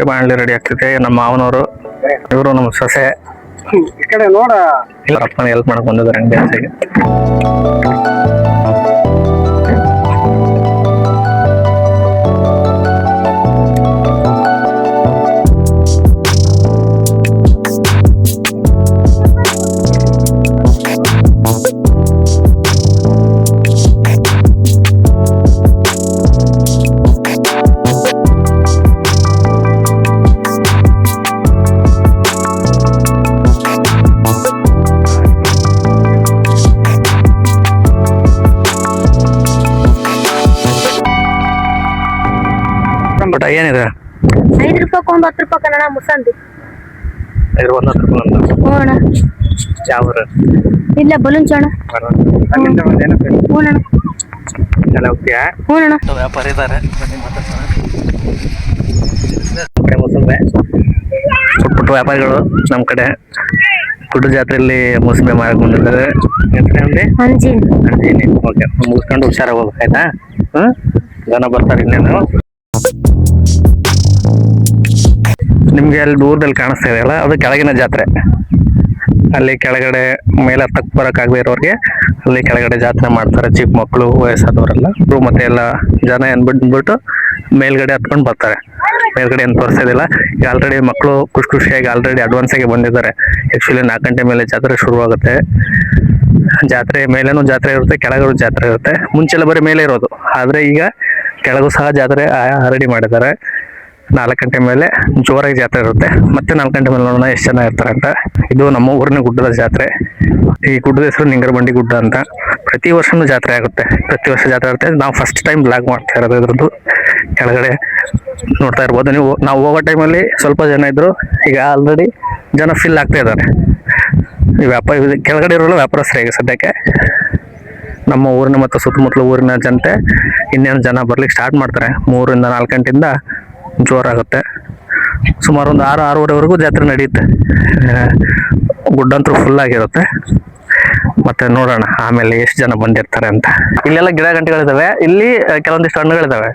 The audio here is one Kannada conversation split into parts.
ಬಾಣಲಿ ರೆಡಿ ಆಗ್ತಿದೆ. ನಮ್ಮ ಮಾವನವರು, ಇವರು ನಮ್ಮ ಸೊಸೆ. ಈ ಕಡೆ ನೋಡ, ಅಪ್ಪನ ಹೆಲ್ಪ್ ಮಾಡಕ್ ಬಂದಿದ್ದಾರೆ ಗ್ಯಾಸಿಗೆ. ಬಟ್ ಏನಿದೆ 5 ರೂಪಾಯಿ ಒಂದು 10 ರೂಪಾಯಿ ಕನ್ನಡ ಮುಸಂದಿ. 5 ರೂಪಾಯಿ 10 ರೂಪಾಯಿ ಅಂತ. ಹ್ಞೂ ಅಣ್ಣ. ಯಾವ ಇಲ್ಲ ಬಲೂನ್ ಚಣ. ಅಲ್ಲಿಂದ ಒಂದೇನು ಹ್ಞೂ ಅಣ್ಣ. ಎಲ್ಲ ಹೋಗ್ತೀಯಾ? ಹ್ಞೂ ಅಣ್ಣ. ವ್ಯಾಪಾರ ಇದ್ದಾರೆ, ಬನ್ನಿ ಮಾತಾಡ್ಸೋಣ. ಕಡೆ ಮೂಸಂಬೆ ಪುಟ್ಟ ಪುಟ್ಟ ವ್ಯಾಪಾರಿಗಳು ನಮ್ಮ ಕಡೆ ಗುಡ್ಡ ಜಾತ್ರೆಯಲ್ಲಿ ಮೂಸಂಬೆ ಮಾರಕ್ ಬಂದಿದ್ದಾರೆ. ಅಂಜೀನಿ. ಓಕೆ, ಮುಗಿಸ್ಕೊಂಡು ಹುಷಾರಾಗಿ ಹೋಗ್ಬೇಕು, ಆಯ್ತಾ? ಜನ ಬರ್ತಾರೆ ಇನ್ನೇನು. ನಿಮ್ಗೆ ಅಲ್ಲಿ ದೂರದಲ್ಲಿ ಕಾಣಿಸ್ತಾ ಇದೆಯಲ್ಲ, ಅದು ಕೆಳಗಿನ ಜಾತ್ರೆ. ಅಲ್ಲಿ ಕೆಳಗಡೆ ಮೇಲೆ ಹತ್ತಕ್ಕೆ ಬರೋಕ್ಕಾಗದೇ ಇರೋರಿಗೆ ಅಲ್ಲಿ ಕೆಳಗಡೆ ಜಾತ್ರೆ ಮಾಡ್ತಾರೆ. ಚಿಕ್ಕ ಮಕ್ಕಳು, ವಯಸ್ಸಾದವರೆಲ್ಲ ಮತ್ತೆ ಎಲ್ಲ ಜನ ಏನ್ಬಿಟ್ಟು ಮೇಲ್ಗಡೆ ಹತ್ಕೊಂಡು ಬರ್ತಾರೆ. ಮೇಲ್ಗಡೆ ಏನು ತೋರಿಸೋದಿಲ್ಲ. ಈಗ ಆಲ್ರೆಡಿ ಮಕ್ಕಳು ಖುಷಿಯಾಗಿ ಆಲ್ರೆಡಿ ಅಡ್ವಾನ್ಸಾಗಿ ಬಂದಿದ್ದಾರೆ. ಆ್ಯಕ್ಚುಲಿ 4 ಗಂಟೆ ಮೇಲೆ ಜಾತ್ರೆ ಶುರುವಾಗುತ್ತೆ. ಜಾತ್ರೆ ಮೇಲೇನೂ ಜಾತ್ರೆ ಇರುತ್ತೆ, ಕೆಳಗೂ ಜಾತ್ರೆ ಇರುತ್ತೆ. ಮುಂಚೆಲ್ಲ ಬರೀ ಮೇಲೆ ಇರೋದು, ಆದರೆ ಈಗ ಕೆಳಗೂ ಸಹ ಜಾತ್ರೆ ರೆಡಿ ಮಾಡಿದ್ದಾರೆ. 4 ಗಂಟೆ ಮೇಲೆ ಜೋರಾಗಿ ಜಾತ್ರೆ ಇರುತ್ತೆ. ಮತ್ತೆ 4 ಗಂಟೆ ಮೇಲೆ ನೋಡೋಣ ಎಷ್ಟು ಜನ ಇರ್ತಾರೆ ಅಂತ. ಇದು ನಮ್ಮ ಊರಿನ ಗುಡ್ಡದ ಜಾತ್ರೆ. ಈ ಗುಡ್ಡದ ಹೆಸರು ನಿಂಗರಬಂಡಿ ಗುಡ್ಡ ಅಂತ. ಪ್ರತಿ ವರ್ಷನೂ ಜಾತ್ರೆ ಆಗುತ್ತೆ, ಪ್ರತಿ ವರ್ಷ ಜಾತ್ರೆ ಆಗುತ್ತೆ. ನಾವು ಫಸ್ಟ್ ಟೈಮ್ ಬ್ಲಾಗ್ ಮಾಡ್ತಾ ಇರೋದು ಇದ್ರದ್ದು. ಕೆಳಗಡೆ ನೋಡ್ತಾ ಇರ್ಬೋದು ನೀವು. ನಾವು ಹೋಗೋ ಟೈಮಲ್ಲಿ ಸ್ವಲ್ಪ ಜನ ಇದ್ರು, ಈಗ ಆಲ್ರೆಡಿ ಜನ ಫಿಲ್ ಆಗ್ತಾ ಇದ್ದಾರೆ. ಈ ಕೆಳಗಡೆ ಇರೋಲ್ಲ ವ್ಯಾಪಾರಸ್ಥರಿಗೆ ಸದ್ಯಕ್ಕೆ. ನಮ್ಮ ಊರಿನ ಮತ್ತು ಸುತ್ತಮುತ್ತಲ ಊರಿನ ಜನತೆ ಇನ್ನೇನು ಜನ ಬರ್ಲಿಕ್ಕೆ ಸ್ಟಾರ್ಟ್ ಮಾಡ್ತಾರೆ. 3 ರಿಂದ 4 ಗಂಟೆಯಿಂದ ಜೋರಾಗುತ್ತೆ. ಸುಮಾರು ಒಂದು 6-6:30ವರೆಗೂ ಜಾತ್ರೆ ನಡೆಯುತ್ತೆ. ಗುಡ್ಡಂತೂ ಫುಲ್ ಆಗಿರುತ್ತೆ. ಮತ್ತೆ ನೋಡೋಣ ಆಮೇಲೆ ಎಷ್ಟು ಜನ ಬಂದಿರ್ತಾರೆ ಅಂತ. ಇಲ್ಲೆಲ್ಲ ಗಿಡ ಗಂಟೆಗಳಿದಾವೆ. ಇಲ್ಲಿ ಕೆಲವೊಂದಿಷ್ಟು ಹಣ್ಣುಗಳಿದಾವೆ.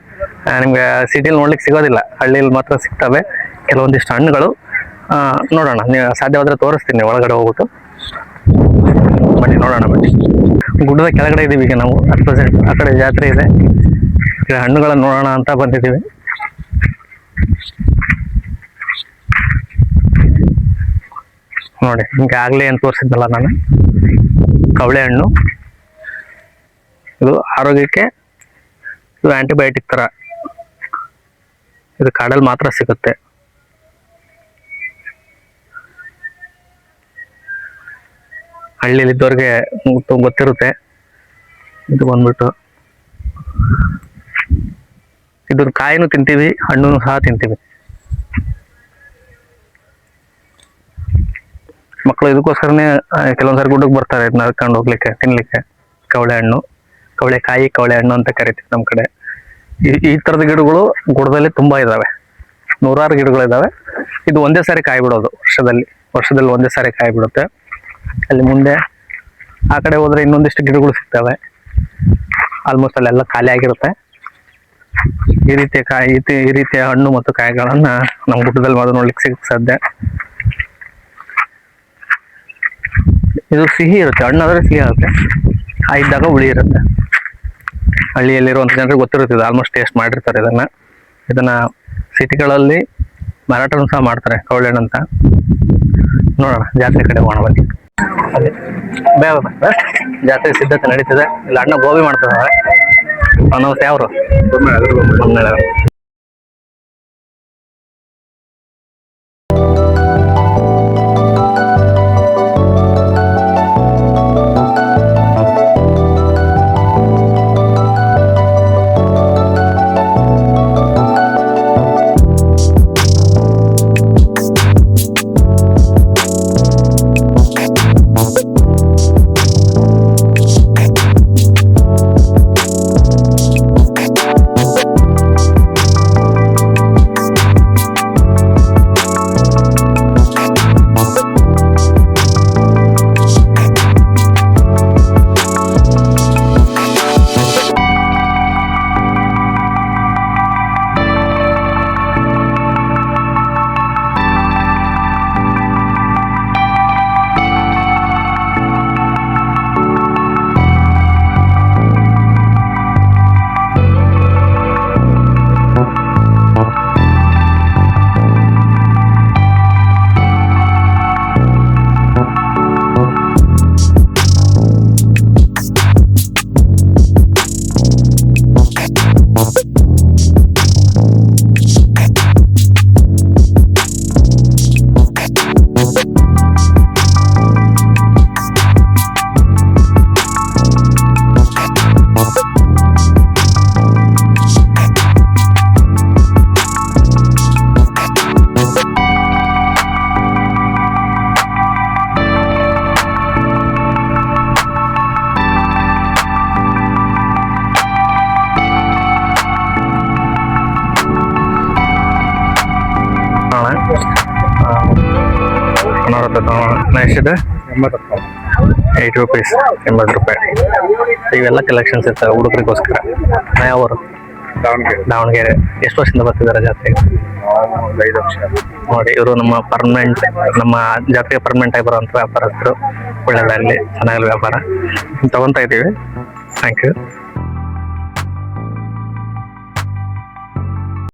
ನಿಮ್ಗೆ ಸಿಟಿಲಿ ನೋಡ್ಲಿಕ್ಕೆ ಸಿಗೋದಿಲ್ಲ, ಹಳ್ಳಿಲಿ ಮಾತ್ರ ಸಿಗ್ತವೆ ಕೆಲವೊಂದಿಷ್ಟು ಹಣ್ಣುಗಳು. ನೋಡೋಣ, ನೀವು ಸಾಧ್ಯವಾದ್ರೆ ತೋರಿಸ್ತೀನಿ ಒಳಗಡೆ ಹೋಗ್ಬಿಟ್ಟು. ಬನ್ನಿ ನೋಡೋಣ. ಬನ್ನಿ, ಗುಡ್ಡದ ಕೆಳಗಡೆ ಇದೀವಿ ಈಗ ನಾವು. ಅಟ್ ಪ್ರೆಸೆಂಟ್ ಆ ಕಡೆ ಜಾತ್ರೆ ಇದೆ, ಈಗ ಹಣ್ಣುಗಳನ್ನ ನೋಡೋಣ ಅಂತ ಬಂದಿದ್ದೀವಿ. ನೋಡಿ, ನಿಮ್ಗೆ ಆಗ್ಲೇ ಏನು ತೋರಿಸಿದ್ನಲ್ಲ ನಾನು, ಕವಳೆ ಹಣ್ಣು. ಇದು ಆರೋಗ್ಯಕ್ಕೆ, ಇದು ಆಂಟಿಬಯೋಟಿಕ್ ತರ. ಇದು ಕಾಡಲ್ಲಿ ಮಾತ್ರ ಸಿಗುತ್ತೆ. ಹಳ್ಳಿಲಿದ್ದವ್ರಿಗೆ ಗೊತ್ತಿರುತ್ತೆ. ಇದು ಬಂದ್ಬಿಟ್ಟು ಇದ್ರ ಕಾಯಿನೂ ತಿಂತೀವಿ, ಹಣ್ಣು ಸಹ ತಿಂತೀವಿ. ಮಕ್ಕಳು ಇದಕ್ಕೋಸ್ಕರನೇ ಕೆಲವೊಂದ್ಸರಿ ಗುಡ್ಡಕ್ಕೆ ಬರ್ತಾರೆ ಇದನ್ನ ನಡ್ಕೊಂಡು ಹೋಗ್ಲಿಕ್ಕೆ, ತಿನ್ಲಿಕ್ಕೆ. ಕವಳೆ ಹಣ್ಣು, ಕವಳೆಕಾಯಿ, ಕವಳೆ ಹಣ್ಣು ಅಂತ ಕರಿತೀವಿ ನಮ್ಮ ಕಡೆ. ಈ ತರದ ಗಿಡಗಳು ಗುಡ್ಡದಲ್ಲಿ ತುಂಬಾ ಇದಾವೆ, 100 ಗಿಡಗಳಿದಾವೆ. ಇದು ಒಂದೇ ಸಾರಿ ಕಾಯಿ ಬಿಡೋದು, ವರ್ಷದಲ್ಲಿ ಒಂದೇ ಸಾರಿ ಕಾಯಿ ಬಿಡುತ್ತೆ. ಅಲ್ಲಿ ಮುಂದೆ ಆ ಕಡೆ ಹೋದ್ರೆ ಇನ್ನೊಂದಿಷ್ಟು ಗಿಡಗಳು ಸಿಗ್ತವೆ. ಆಲ್ಮೋಸ್ಟ್ ಅಲ್ಲೆಲ್ಲ ಖಾಲಿ ಆಗಿರುತ್ತೆ. ಈ ರೀತಿಯ ಹಣ್ಣು ಮತ್ತು ಕಾಯಿಗಳನ್ನ ನಮ್ಮ ಗುಡ್ಡದಲ್ಲಿ ಮಾತ್ರ ನೋಡ್ಲಿಕ್ಕೆ ಸಿಗುತ್ತೆ ಸಾಧ್ಯ. ಇದು ಸಿಹಿ ಇರುತ್ತೆ, ಹಣ್ಣಾದ್ರೆ ಸಿಹಿ ಇರುತ್ತೆ, ಇದ್ದಾಗ ಹುಳಿ ಇರುತ್ತೆ. ಹಳ್ಳಿಯಲ್ಲಿರುವಂಥ ಜನರಿಗೆ ಗೊತ್ತಿರುತ್ತೆ, ಆಲ್ಮೋಸ್ಟ್ ಟೇಸ್ಟ್ ಮಾಡಿರ್ತಾರೆ ಇದನ್ನ ಸಿಟಿಗಳಲ್ಲಿ ಮಾರಾಟನೂ ಸಹ ಮಾಡ್ತಾರೆ, ಕವಳೆ ಹಣ್ಣು ಅಂತ. ನೋಡೋಣ, ಜಾತ್ರೆ ಕಡೆ ಹೋಗೋಣ ಬನ್ನಿ. ಜಾತ್ರೆ ಸಿದ್ಧತೆ ನಡೀತಿದೆ. ಇಲ್ಲಿ ಅಣ್ಣ ಗೋಬಿ ಮಾಡ್ತಿದ್ದಾರೆ. ನಮಸ್ತೆ, ಯಾವ್ರು? ಎಷ್ಟಿದೆ 80 ರೂಪಾಯಿ 8 ರುಪೀಸ್ 80 ರೂಪಾಯಿ. ಇವೆಲ್ಲ ಕಲೆಕ್ಷನ್ಸ್ ಇರ್ತವೆ ಹುಡುಗರಿಗೋಸ್ಕರ. ಯಾವರು ದಾವಣಗೆರೆ. ಎಷ್ಟು ವರ್ಷದಿಂದ ಬರ್ತಿದ್ದಾರೆ ಜಾತ್ರೆಗೆ? ಒಂದು 5 ವರ್ಷ. ನೋಡಿ, ಇವರು ನಮ್ಮ ಜಾತ್ರೆಗೆ ಪರ್ಮನೆಂಟ್ ಆಗಿ ಬರುವಂಥ ವ್ಯಾಪಾರಸ್ಥರು. ಒಳ್ಳೇದಾಗಲಿ, ಚೆನ್ನಾಗಲಿ ವ್ಯಾಪಾರ ತಗೊಂತ ಇದ್ದೀವಿ. Thank you.